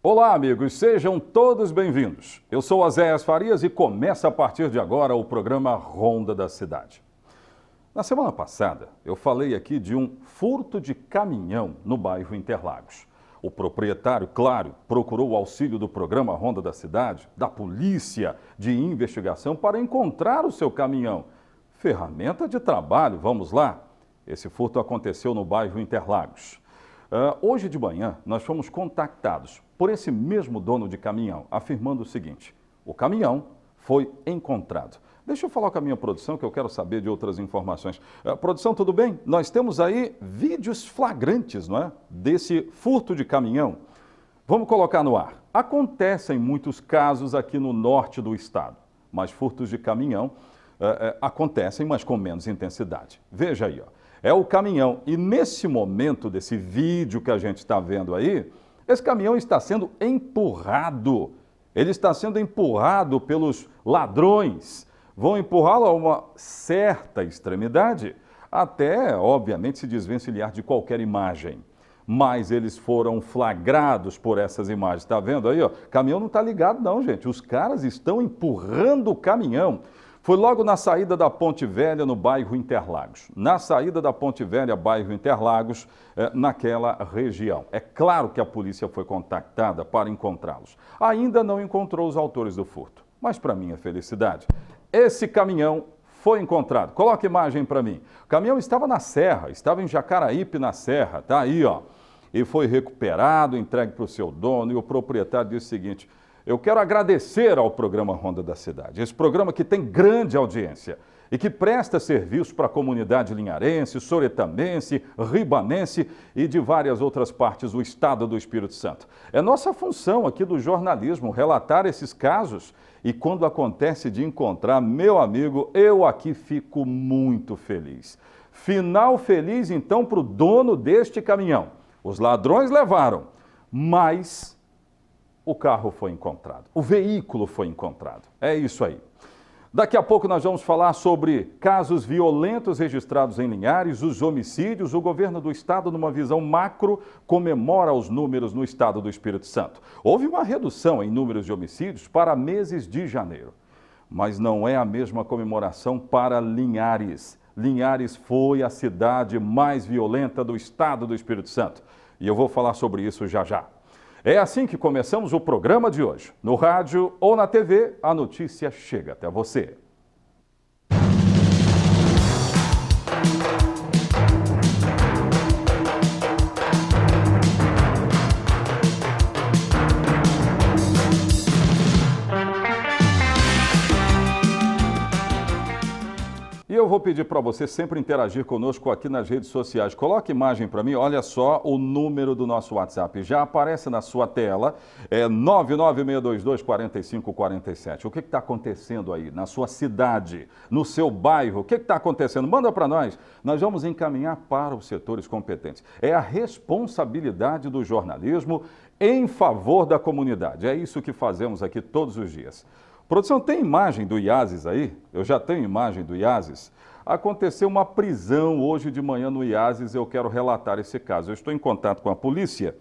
Olá, amigos, sejam todos bem-vindos. Eu sou Oséias Farias e começa a partir de agora o programa Ronda da Cidade. Na semana passada, eu falei aqui de um furto de caminhão no bairro Interlagos. O proprietário, claro, procurou o auxílio do programa Ronda da Cidade, da polícia de investigação para encontrar o seu caminhão. Ferramenta de trabalho, vamos lá. Esse furto aconteceu no bairro Interlagos. Hoje de manhã, nós fomos contactados por esse mesmo dono de caminhão, afirmando o seguinte: o caminhão foi encontrado. Deixa eu falar com a minha produção, que eu quero saber de outras informações. Produção, tudo bem? Nós temos aí vídeos flagrantes, não é? Desse furto de caminhão. Vamos colocar no ar. Acontecem muitos casos aqui no norte do estado, mas furtos de caminhão acontecem, mas com menos intensidade. Veja aí, ó. É o caminhão, e nesse momento desse vídeo que a gente está vendo aí, esse caminhão está sendo empurrado. Ele está sendo empurrado pelos ladrões. Vão empurrá-lo a uma certa extremidade, até, obviamente, se desvencilhar de qualquer imagem. Mas eles foram flagrados por essas imagens. Está vendo aí, ó? O caminhão não está ligado não, gente. Os caras estão empurrando o caminhão. Foi logo na saída da Ponte Velha, no bairro Interlagos. Na saída da Ponte Velha, bairro Interlagos, naquela região. É claro que a polícia foi contactada para encontrá-los. Ainda não encontrou os autores do furto. Mas, para minha felicidade, esse caminhão foi encontrado. Coloca a imagem para mim. O caminhão estava na serra, estava em Jacaraípe, na serra. Tá aí, ó. E foi recuperado, entregue para o seu dono, e o proprietário disse o seguinte: eu quero agradecer ao programa Ronda da Cidade, esse programa que tem grande audiência e que presta serviço para a comunidade linharense, soretamense, ribanense e de várias outras partes do estado do Espírito Santo. É nossa função aqui do jornalismo relatar esses casos e quando acontece de encontrar, meu amigo, eu aqui fico muito feliz. Final feliz então para o dono deste caminhão. Os ladrões levaram, mas o carro foi encontrado, o veículo foi encontrado. É isso aí. Daqui a pouco nós vamos falar sobre casos violentos registrados em Linhares, os homicídios. O governo do estado, numa visão macro, comemora os números no estado do Espírito Santo. Houve uma redução em números de homicídios para meses de janeiro, mas não é a mesma comemoração para Linhares. Linhares foi a cidade mais violenta do estado do Espírito Santo. E eu vou falar sobre isso já já. É assim que começamos o programa de hoje. No rádio ou na TV, a notícia chega até você. E eu vou pedir para você sempre interagir conosco aqui nas redes sociais. Coloque imagem para mim, olha só o número do nosso WhatsApp. Já aparece na sua tela, é 996224547. O que está acontecendo aí na sua cidade, no seu bairro? O que está acontecendo? Manda para nós. Nós vamos encaminhar para os setores competentes. É a responsabilidade do jornalismo em favor da comunidade. É isso que fazemos aqui todos os dias. Produção, tem imagem do IASES aí? Eu já tenho imagem do IASES. Aconteceu uma prisão hoje de manhã no IASES, eu quero relatar esse caso. Eu estou em contato com a polícia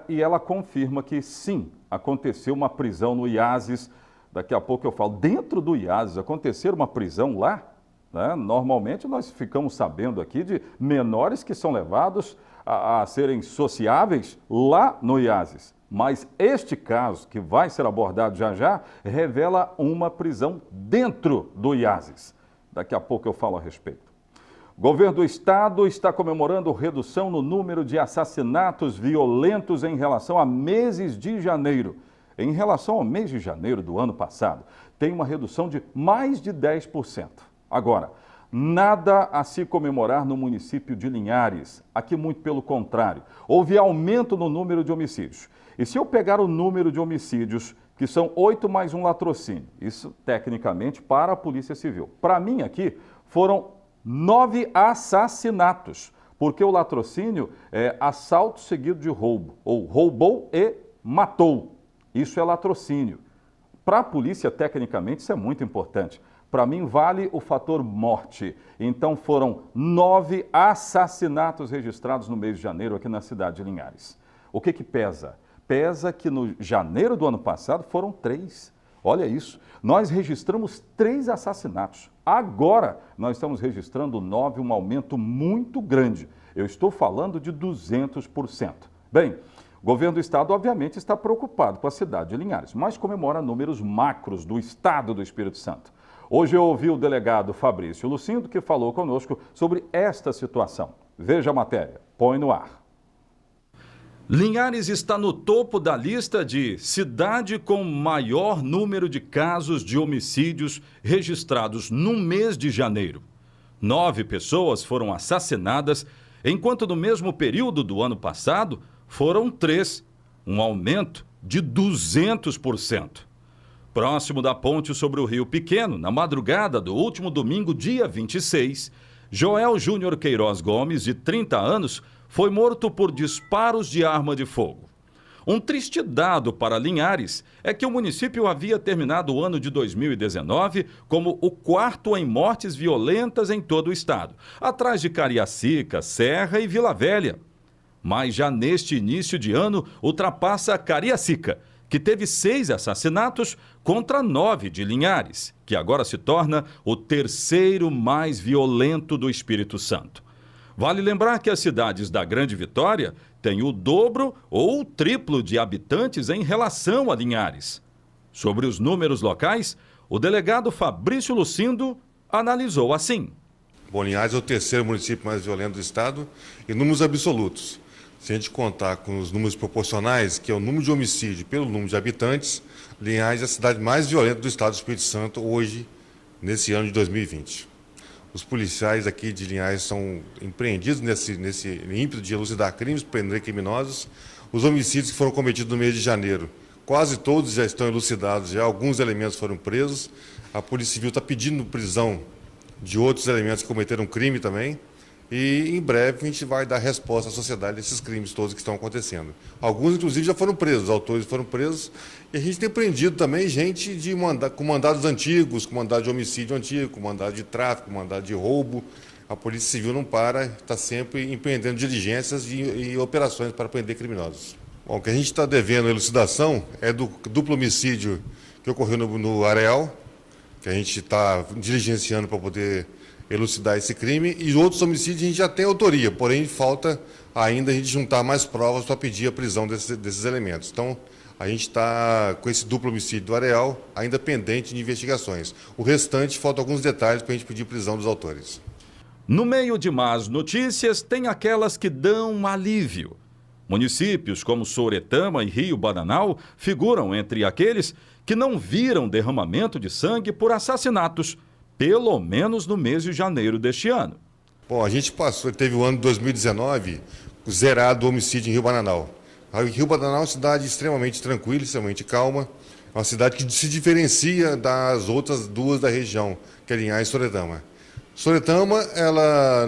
e ela confirma que sim, aconteceu uma prisão no IASES. Daqui a pouco eu falo, dentro do IASES, aconteceu uma prisão lá? Né? Normalmente nós ficamos sabendo aqui de menores que são levados a serem sociáveis lá no IASES. Mas este caso, que vai ser abordado já já, revela uma prisão dentro do IASES. Daqui a pouco eu falo a respeito. O governo do estado está comemorando redução no número de assassinatos violentos em relação a meses de janeiro. Em relação ao mês de janeiro do ano passado, tem uma redução de mais de 10%. Agora, nada a se comemorar no município de Linhares. Aqui, muito pelo contrário, houve aumento no número de homicídios. E se eu pegar o número de homicídios, que são 8 mais um latrocínio, isso tecnicamente para a Polícia Civil. Para mim aqui foram 9 assassinatos, porque o latrocínio é assalto seguido de roubo, ou roubou e matou. Isso é latrocínio. Para a polícia, tecnicamente, isso é muito importante. Para mim, vale o fator morte. Então, foram 9 assassinatos registrados no mês de janeiro aqui na cidade de Linhares. O que pesa? pesa que no janeiro do ano passado foram 3. Olha isso, nós registramos 3 assassinatos. Agora nós estamos registrando 9, um aumento muito grande. Eu estou falando de 200%. Bem, o governo do estado obviamente está preocupado com a cidade de Linhares, mas comemora números macros do estado do Espírito Santo. Hoje eu ouvi o delegado Fabrício Lucindo, que falou conosco sobre esta situação. Veja a matéria, põe no ar. Linhares está no topo da lista de cidade com maior número de casos de homicídios registrados no mês de janeiro. 9 pessoas foram assassinadas, enquanto no mesmo período do ano passado foram 3, um aumento de 200%. Próximo da ponte sobre o Rio Pequeno, na madrugada do último domingo, dia 26, Joel Júnior Queiroz Gomes, de 30 anos, foi morto por disparos de arma de fogo. Um triste dado para Linhares é que o município havia terminado o ano de 2019 como o 4º em mortes violentas em todo o estado, atrás de Cariacica, Serra e Vila Velha. Mas já neste início de ano ultrapassa Cariacica, que teve 6 assassinatos contra 9 de Linhares, que agora se torna o 3º mais violento do Espírito Santo. Vale lembrar que as cidades da Grande Vitória têm o dobro ou o triplo de habitantes em relação a Linhares. Sobre os números locais, o delegado Fabrício Lucindo analisou assim. Bom, Linhares é o 3º município mais violento do estado em números absolutos. Se a gente contar com os números proporcionais, que é o número de homicídio pelo número de habitantes, Linhares é a cidade mais violenta do estado do Espírito Santo hoje, nesse ano de 2020. Os policiais aqui de Linhares são empreendidos nesse ímpeto de elucidar crimes, prender criminosos. Os homicídios que foram cometidos no mês de janeiro, quase todos já estão elucidados, já alguns elementos foram presos. A Polícia Civil está pedindo prisão de outros elementos que cometeram crime também. E em breve a gente vai dar resposta à sociedade desses crimes todos que estão acontecendo. Alguns, inclusive, já foram presos, os autores foram presos. E a gente tem prendido também gente com mandados antigos, com mandado de homicídio antigo, com mandado de tráfico, com mandado de roubo. A Polícia Civil não para, está sempre empreendendo diligências e operações para prender criminosos. Bom, o que a gente está devendo a elucidação é do duplo homicídio que ocorreu no Areal, que a gente está diligenciando para poder elucidar esse crime, e outros homicídios a gente já tem autoria, porém falta ainda a gente juntar mais provas para pedir a prisão desses elementos. Então, a gente está com esse duplo homicídio do Areal ainda pendente de investigações. O restante, falta alguns detalhes para a gente pedir prisão dos autores. No meio de más notícias, tem aquelas que dão um alívio. Municípios como Sooretama e Rio Bananal figuram entre aqueles que não viram derramamento de sangue por assassinatos, pelo menos no mês de janeiro deste ano. Bom, a gente teve o ano de 2019 zerado o homicídio em Rio Bananal. Rio Bananal é uma cidade extremamente tranquila, extremamente calma, é uma cidade que se diferencia das outras 2 da região, que é Linhares e Sooretama. Sooretama,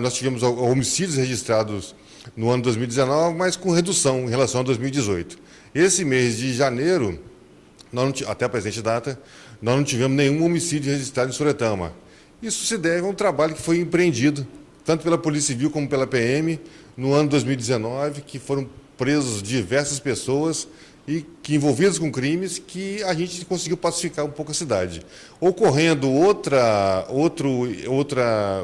nós tivemos homicídios registrados no ano de 2019, mas com redução em relação a 2018. Esse mês de janeiro, até a presente data, nós não tivemos nenhum homicídio registrado em Sooretama. Isso se deve a um trabalho que foi empreendido, tanto pela Polícia Civil como pela PM, no ano de 2019, que foram presos diversas pessoas e que envolvidas com crimes que a gente conseguiu pacificar um pouco a cidade. Ocorrendo outro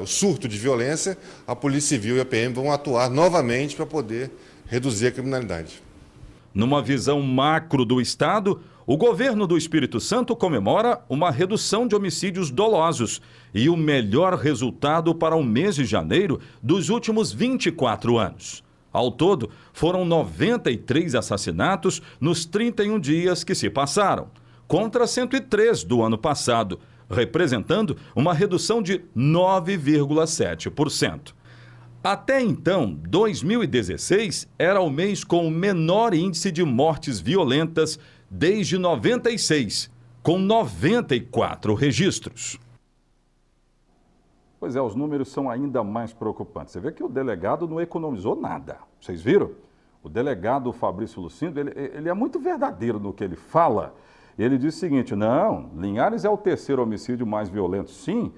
surto de violência, a Polícia Civil e a PM vão atuar novamente para poder reduzir a criminalidade. Numa visão macro do estado, o governo do Espírito Santo comemora uma redução de homicídios dolosos e o melhor resultado para o mês de janeiro dos últimos 24 anos. Ao todo, foram 93 assassinatos nos 31 dias que se passaram, contra 103 do ano passado, representando uma redução de 9,7%. Até então, 2016 era o mês com o menor índice de mortes violentas desde 96, com 94 registros. Pois é, os números são ainda mais preocupantes. Você vê que o delegado não economizou nada. Vocês viram? O delegado Fabrício Lucindo, ele é muito verdadeiro no que ele fala. Ele diz o seguinte: não, Linhares é o 3º homicídio mais violento, sim,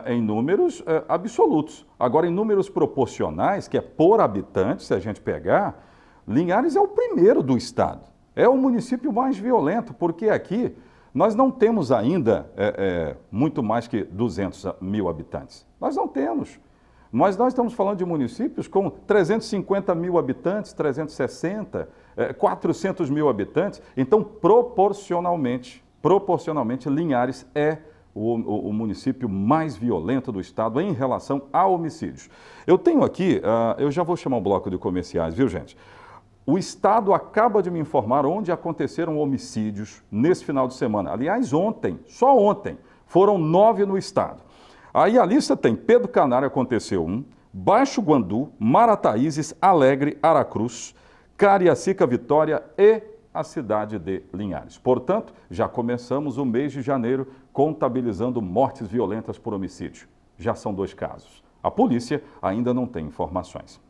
em números absolutos. Agora, em números proporcionais, que é por habitante, se a gente pegar, Linhares é o 1º do estado. É o município mais violento, porque aqui nós não temos ainda muito mais que 200 mil habitantes. Nós não temos. Mas nós estamos falando de municípios com 350 mil habitantes, 360, 400 mil habitantes. Então, proporcionalmente, Linhares é o município mais violento do estado em relação a homicídios. Eu tenho aqui, eu já vou chamar um bloco de comerciais, viu, gente? O estado acaba de me informar onde aconteceram homicídios nesse final de semana. Aliás, ontem, só ontem, foram 9 no estado. Aí a lista tem Pedro Canário, aconteceu 1, Baixo Guandu, Marataízes, Alegre, Aracruz, Cariacica, Vitória e a cidade de Linhares. Portanto, já começamos o mês de janeiro contabilizando mortes violentas por homicídio. Já são 2 casos. A polícia ainda não tem informações.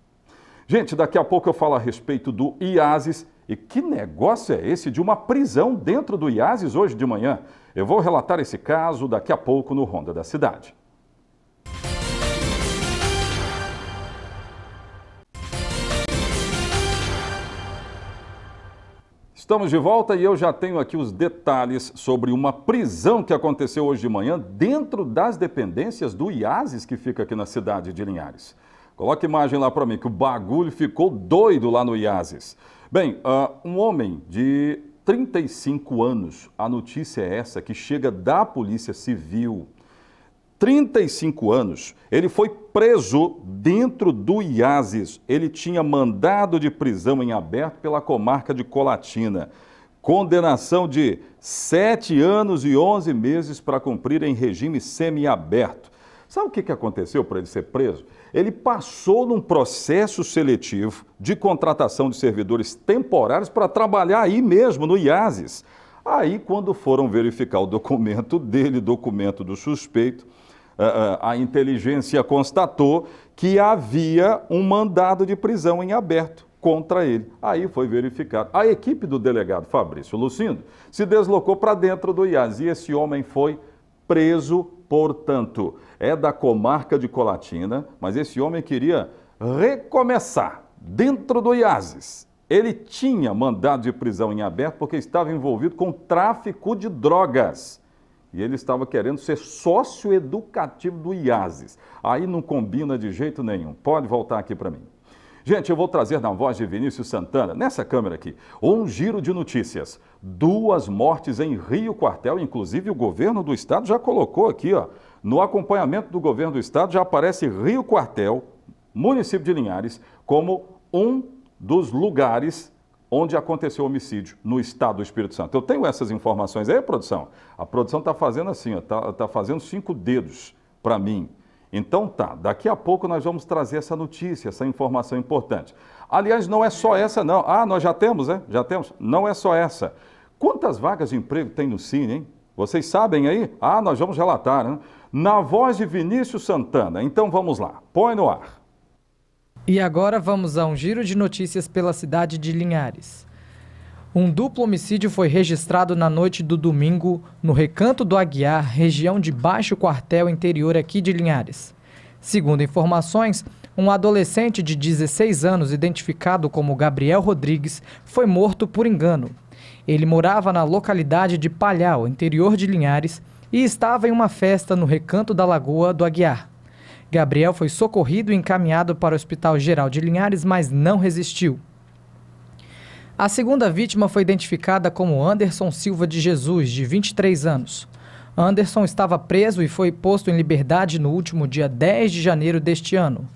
Gente, daqui a pouco eu falo a respeito do IASES. E que negócio é esse de uma prisão dentro do IASES hoje de manhã? Eu vou relatar esse caso daqui a pouco no Ronda da Cidade. Estamos de volta e eu já tenho aqui os detalhes sobre uma prisão que aconteceu hoje de manhã dentro das dependências do IASES que fica aqui na cidade de Linhares. Coloca a imagem lá para mim, que o bagulho ficou doido lá no IASES. Bem, um homem de 35 anos, a notícia é essa, que chega da Polícia Civil. 35 anos, ele foi preso dentro do IASES. Ele tinha mandado de prisão em aberto pela comarca de Colatina. Condenação de 7 anos e 11 meses para cumprir em regime semiaberto. Sabe o que aconteceu para ele ser preso? Ele passou num processo seletivo de contratação de servidores temporários para trabalhar aí mesmo, no IASES. Aí, quando foram verificar o documento dele, documento do suspeito, a inteligência constatou que havia um mandado de prisão em aberto contra ele. Aí foi verificado. A equipe do delegado Fabrício Lucindo se deslocou para dentro do IASES e esse homem foi preso, portanto, é da comarca de Colatina, mas esse homem queria recomeçar dentro do IASES. Ele tinha mandado de prisão em aberto porque estava envolvido com tráfico de drogas. E ele estava querendo ser sócio educativo do IASES. Aí não combina de jeito nenhum. Pode voltar aqui para mim. Gente, eu vou trazer na voz de Vinícius Santana, nessa câmera aqui, um giro de notícias. 2 mortes em Rio Quartel, inclusive o governo do estado já colocou aqui, ó, no acompanhamento do governo do estado já aparece Rio Quartel, município de Linhares, como um dos lugares onde aconteceu o homicídio no estado do Espírito Santo. Eu tenho essas informações aí, produção? A produção está fazendo assim, está fazendo 5 dedos para mim. Então tá, daqui a pouco nós vamos trazer essa notícia, essa informação importante. Aliás, não é só essa não. Nós já temos, né? Já temos? Não é só essa. Quantas vagas de emprego tem no Cine, hein? Vocês sabem aí? Nós vamos relatar, né? Na voz de Vinícius Santana. Então vamos lá, põe no ar. E agora vamos a um giro de notícias pela cidade de Linhares. Um duplo homicídio foi registrado na noite do domingo no Recanto do Aguiar, região de Baixo Quartel, interior aqui de Linhares. Segundo informações, um adolescente de 16 anos, identificado como Gabriel Rodrigues, foi morto por engano. Ele morava na localidade de Palhau, interior de Linhares, e estava em uma festa no Recanto da Lagoa do Aguiar. Gabriel foi socorrido e encaminhado para o Hospital Geral de Linhares, mas não resistiu. A segunda vítima foi identificada como Anderson Silva de Jesus, de 23 anos. Anderson estava preso e foi posto em liberdade no último dia 10 de janeiro deste ano.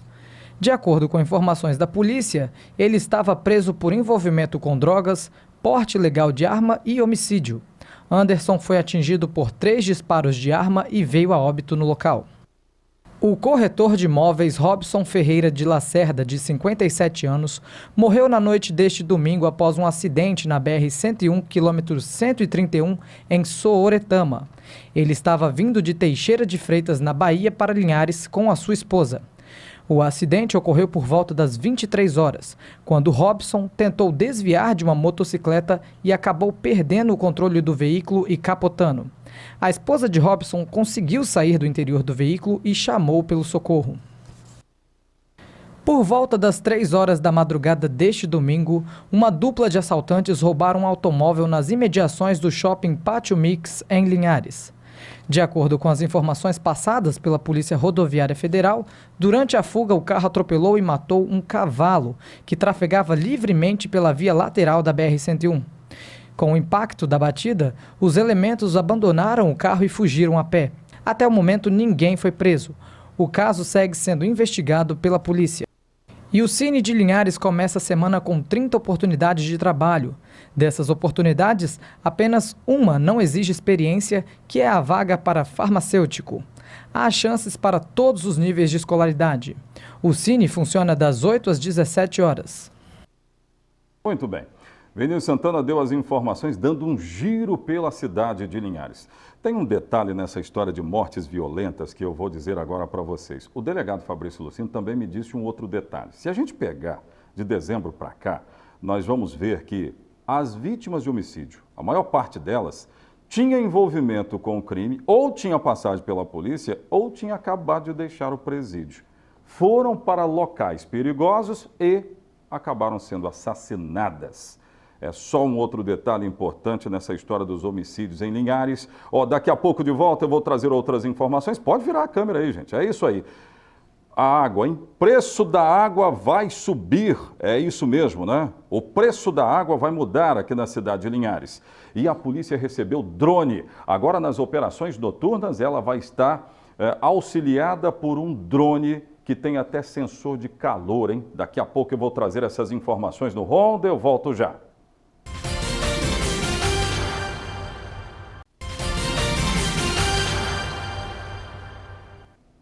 De acordo com informações da polícia, ele estava preso por envolvimento com drogas, porte ilegal de arma e homicídio. Anderson foi atingido por 3 disparos de arma e veio a óbito no local. O corretor de imóveis Robson Ferreira de Lacerda, de 57 anos, morreu na noite deste domingo após um acidente na BR-101, quilômetro 131, em Sooretama. Ele estava vindo de Teixeira de Freitas, na Bahia, para Linhares, com a sua esposa. O acidente ocorreu por volta das 23 horas, quando Robson tentou desviar de uma motocicleta e acabou perdendo o controle do veículo e capotando. A esposa de Robson conseguiu sair do interior do veículo e chamou pelo socorro. Por volta das 3 horas da madrugada deste domingo, uma dupla de assaltantes roubaram um automóvel nas imediações do shopping Pátio Mix, em Linhares. De acordo com as informações passadas pela Polícia Rodoviária Federal, durante a fuga o carro atropelou e matou um cavalo que trafegava livremente pela via lateral da BR-101. Com o impacto da batida, os elementos abandonaram o carro e fugiram a pé. Até o momento, ninguém foi preso. O caso segue sendo investigado pela polícia. E o Cine de Linhares começa a semana com 30 oportunidades de trabalho. Dessas oportunidades, apenas uma não exige experiência, que é a vaga para farmacêutico. Há chances para todos os níveis de escolaridade. O Cine funciona das 8 às 17 horas. Muito bem. Vinícius Santana deu as informações dando um giro pela cidade de Linhares. Tem um detalhe nessa história de mortes violentas que eu vou dizer agora para vocês. O delegado Fabrício Lucino também me disse um outro detalhe. Se a gente pegar de dezembro para cá, nós vamos ver que as vítimas de homicídio, a maior parte delas, tinha envolvimento com o crime, ou tinha passagem pela polícia, ou tinha acabado de deixar o presídio. Foram para locais perigosos e acabaram sendo assassinadas. É só um outro detalhe importante nessa história dos homicídios em Linhares. Daqui a pouco de volta eu vou trazer outras informações. Pode virar a câmera aí, gente. É isso aí. A água, hein? Preço da água vai subir. É isso mesmo, né? O preço da água vai mudar aqui na cidade de Linhares. E a polícia recebeu drone. Agora, nas operações noturnas, ela vai estar auxiliada por um drone que tem até sensor de calor, hein? Daqui a pouco eu vou trazer essas informações no Ronda. Eu volto já.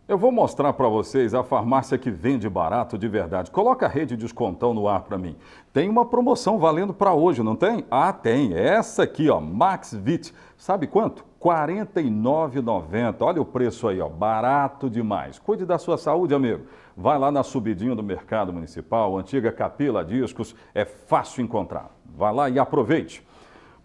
Eu vou mostrar para vocês a farmácia que vende barato de verdade. Coloca a rede Descontão no ar para mim. Tem uma promoção valendo para hoje, não tem? Ah, tem. Essa aqui, ó, Maxvit. Sabe quanto? R$ 49,90. Olha o preço aí, ó, barato demais. Cuide da sua saúde, amigo. Vai lá na Subidinho do Mercado Municipal, antiga Capila Discos, é fácil encontrar. Vai lá e aproveite.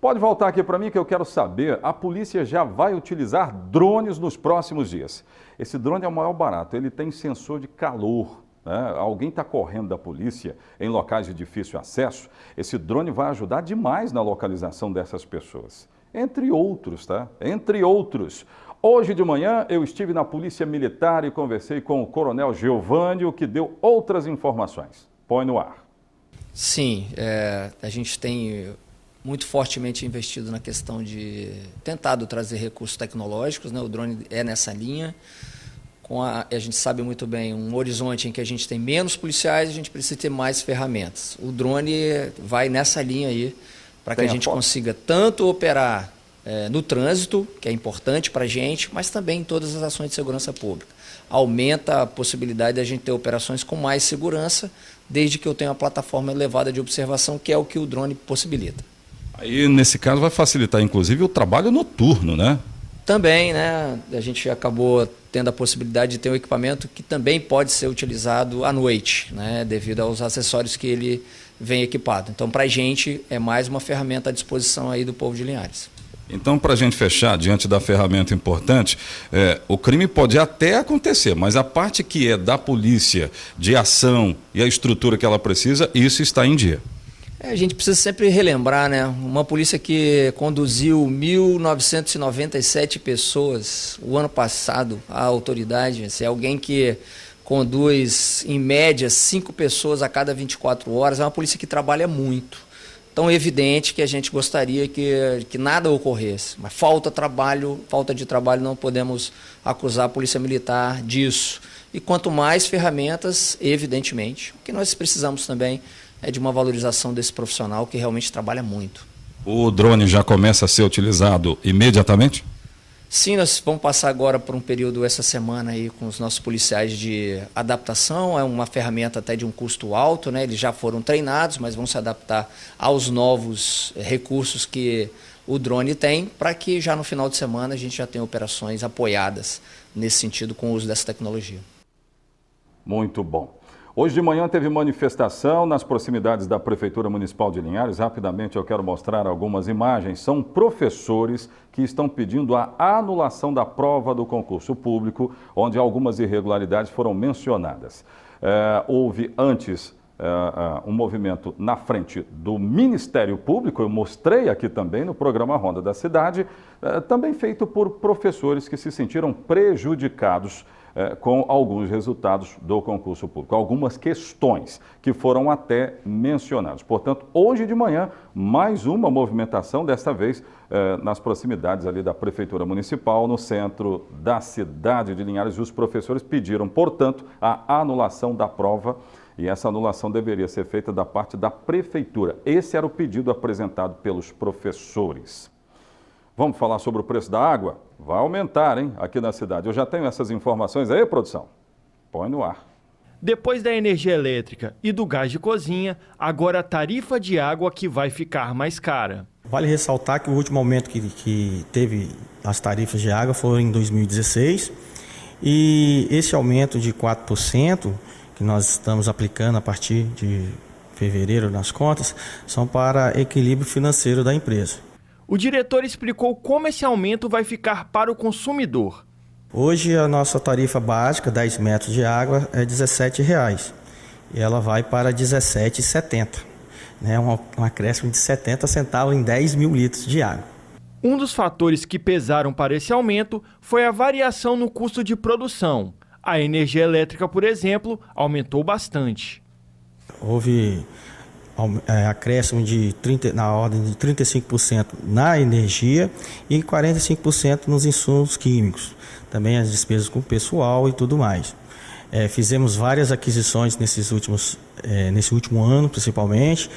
Pode voltar aqui para mim que eu quero saber, a polícia já vai utilizar drones nos próximos dias. Esse drone é o maior barato, ele tem sensor de calor, né? Alguém está correndo da polícia em locais de difícil acesso, esse drone vai ajudar demais na localização dessas pessoas. Entre outros, tá? Entre outros. Hoje de manhã eu estive na Polícia Militar e conversei com o Coronel Geovânio, que deu outras informações. Põe no ar. Sim, a gente tem muito fortemente investido na questão de tentado trazer recursos tecnológicos, né? O drone é nessa linha. A gente sabe muito bem, um horizonte em que a gente tem menos policiais, a gente precisa ter mais ferramentas. O drone vai nessa linha aí, para que a gente consiga tanto operar no trânsito, que é importante para a gente, mas também em todas as ações de segurança pública. Aumenta a possibilidade de a gente ter operações com mais segurança, desde que eu tenha uma plataforma elevada de observação, que é o que o drone possibilita. Aí, nesse caso, vai facilitar, inclusive, o trabalho noturno, né? Também, né? A gente acabou tendo a possibilidade de ter um equipamento que também pode ser utilizado à noite, né? Devido aos acessórios que ele vem equipado. Então, para a gente, é mais uma ferramenta à disposição aí do povo de Linhares. Então, para a gente fechar, diante da ferramenta importante, o crime pode até acontecer, mas a parte que é da polícia, de ação e a estrutura que ela precisa, isso está em dia. A gente precisa sempre relembrar, né? Uma polícia que conduziu 1.997 pessoas o ano passado à autoridade, é alguém que conduz, em média, 5 pessoas a cada 24 horas, é uma polícia que trabalha muito. Então é evidente que a gente gostaria que nada ocorresse, mas falta de trabalho, não podemos acusar a Polícia Militar disso. E quanto mais ferramentas, evidentemente, o que nós precisamos também é de uma valorização desse profissional que realmente trabalha muito. O drone já começa a ser utilizado imediatamente? Sim, nós vamos passar agora por um período essa semana aí com os nossos policiais de adaptação. É uma ferramenta até de um custo alto, né? Eles já foram treinados, mas vão se adaptar aos novos recursos que o drone tem, para que já no final de semana a gente já tenha operações apoiadas nesse sentido com o uso dessa tecnologia. Muito bom. Hoje de manhã teve manifestação nas proximidades da Prefeitura Municipal de Linhares. Rapidamente eu quero mostrar algumas imagens. São professores que estão pedindo a anulação da prova do concurso público, onde algumas irregularidades foram mencionadas. Houve antes um movimento na frente do Ministério Público, eu mostrei aqui também no programa Ronda da Cidade, também feito por professores que se sentiram prejudicados com alguns resultados do concurso público, algumas questões que foram até mencionadas. Portanto, hoje de manhã, mais uma movimentação, desta vez nas proximidades ali da Prefeitura Municipal, no centro da cidade de Linhares. Os professores pediram, portanto, a anulação da prova, e essa anulação deveria ser feita da parte da Prefeitura. Esse era o pedido apresentado pelos professores. Vamos falar sobre o preço da água? Vai aumentar, hein, aqui na cidade. Eu já tenho essas informações aí, produção? Põe no ar. Depois da energia elétrica e do gás de cozinha, agora a tarifa de água que vai ficar mais cara. Vale ressaltar que o último aumento que teve as tarifas de água foi em 2016 e esse aumento de 4% que nós estamos aplicando a partir de fevereiro nas contas são para equilíbrio financeiro da empresa. O diretor explicou como esse aumento vai ficar para o consumidor. Hoje a nossa tarifa básica, 10 metros de água, é R$ 17,00 e ela vai para R$ 17,70, né? Um acréscimo de 70 centavos em 10 mil litros de água. Um dos fatores que pesaram para esse aumento foi a variação no custo de produção. A energia elétrica, por exemplo, aumentou bastante. Houve acréscimo na ordem de 35% na energia e 45% nos insumos químicos. Também as despesas com o pessoal e tudo mais. Fizemos várias aquisições nesse último ano, principalmente,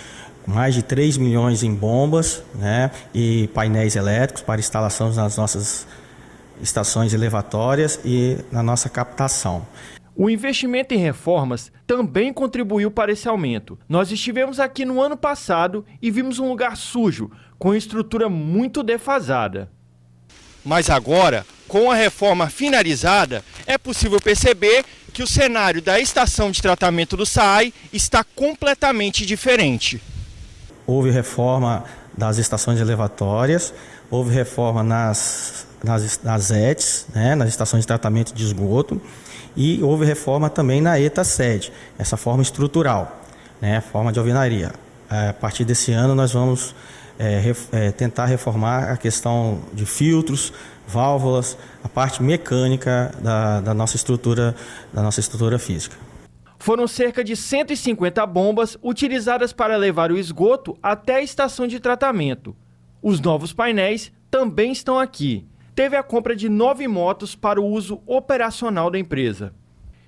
mais de 3 milhões em bombas, né, e painéis elétricos para instalação nas nossas estações elevatórias e na nossa captação. O investimento em reformas também contribuiu para esse aumento. Nós estivemos aqui no ano passado e vimos um lugar sujo, com estrutura muito defasada. Mas agora, com a reforma finalizada, é possível perceber que o cenário da estação de tratamento do SAAI está completamente diferente. Houve reforma das estações elevatórias, houve reforma nas ETs, né, nas estações de tratamento de esgoto, e houve reforma também na ETA sede, essa forma estrutural, né, forma de alvenaria. A partir desse ano nós vamos tentar reformar a questão de filtros, válvulas, a parte mecânica da nossa estrutura física. Foram cerca de 150 bombas utilizadas para levar o esgoto até a estação de tratamento. Os novos painéis também estão aqui. Teve a compra de 9 motos para o uso operacional da empresa.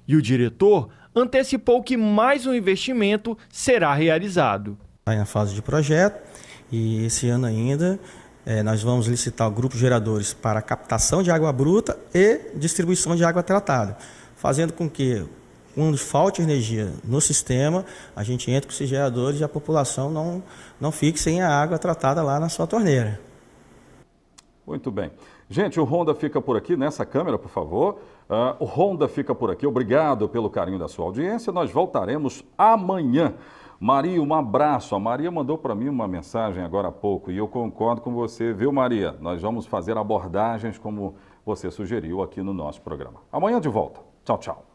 E o diretor antecipou que mais um investimento será realizado. Está na fase de projeto e esse ano ainda nós vamos licitar o grupo de geradores para captação de água bruta e distribuição de água tratada, fazendo com que, quando falte energia no sistema, a gente entre com esses geradores e a população não fique sem a água tratada lá na sua torneira. Muito bem. Gente, o Ronda fica por aqui, nessa câmera, por favor. O Ronda fica por aqui. Obrigado pelo carinho da sua audiência. Nós voltaremos amanhã. Maria, um abraço. A Maria mandou para mim uma mensagem agora há pouco e eu concordo com você, viu, Maria? Nós vamos fazer abordagens como você sugeriu aqui no nosso programa. Amanhã de volta. Tchau, tchau.